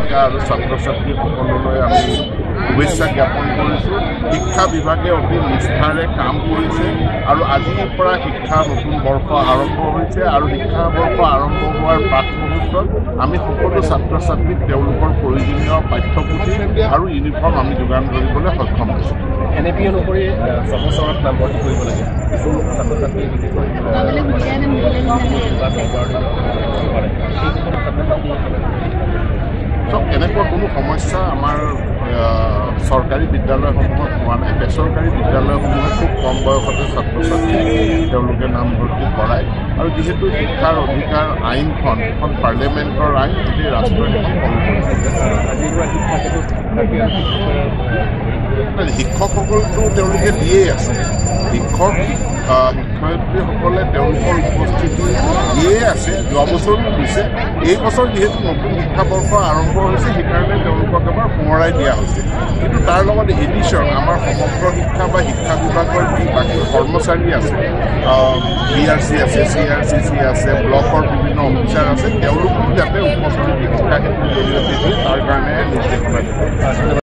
অধ্যাপিকা আৰু ছাত্ৰ ছাত্ৰীসকললৈ আমি শুভেচ্ছা জ্ঞাপন কৰিছোঁ। শিক্ষা বিভাগে অতি নিষ্ঠাৰে কাম কৰিছে আৰু আজিৰ পৰা শিক্ষা নতুন বৰ্ষ আৰম্ভ হৈছে আৰু শিক্ষা বৰ্ষ আৰম্ভ হোৱাৰ প্ৰাক মুহূৰ্তত আমি সকলো ছাত্ৰ ছাত্ৰীক তেওঁলোকৰ প্ৰয়োজনীয় পাঠ্যপুথি আৰু ইউনিফৰ্ম আমি যোগান ধৰিবলৈ সক্ষম হৈছোঁ। NAP অনুসৰি 6 বছৰত নামভৰ্তি কৰিব লাগে। কিছু ছাত্ৰ ছাত্ৰী এনেকুৱা কোনো সমস্যা আমাৰ চৰকাৰী বিদ্যালয়সমূহত হোৱা নাই। বেচৰকাৰী বিদ্যালয়সমূহে খুব কম বয়সতে ছাত্ৰ ছাত্ৰী তেওঁলোকে নামভৰ্তি কৰায় আৰু যিহেতু শিক্ষাৰ অধিকাৰ আইনখন এখন পাৰ্লিয়ামেণ্টৰ আইন, গোটেই ৰাষ্ট্ৰই সেইখন ফল কৰিছে। শিক্ষকসকলতো তেওঁলোকে দিয়েই আছে। শিক্ষয়িত্ৰীসকলে তেওঁলোকৰ উপস্থিতি দিয়েই আছে, যোৱা বছৰো দিছে। এই বছৰ যিহেতু নতুন শিক্ষাবৰ্ষ আৰম্ভ হৈছে সেইকাৰণে তেওঁলোকক এবাৰ সোঁৱৰাই দিয়া হৈছে। কিন্তু তাৰ লগত এডিশ্যন আমাৰ সমগ্ৰ শিক্ষা বা শিক্ষা বিভাগৰ যি বাকী কৰ্মচাৰী আছে, BRC আছে, CRCC আছে, ব্লকৰ বিভিন্ন অফিচাৰ আছে, তেওঁলোকো যাতে উপস্থিতি শিক্ষা ক্ষেত্ৰৰ জৰিয়তে দিয়ে তাৰ কাৰণে নিৰ্দেশনা দিয়ে।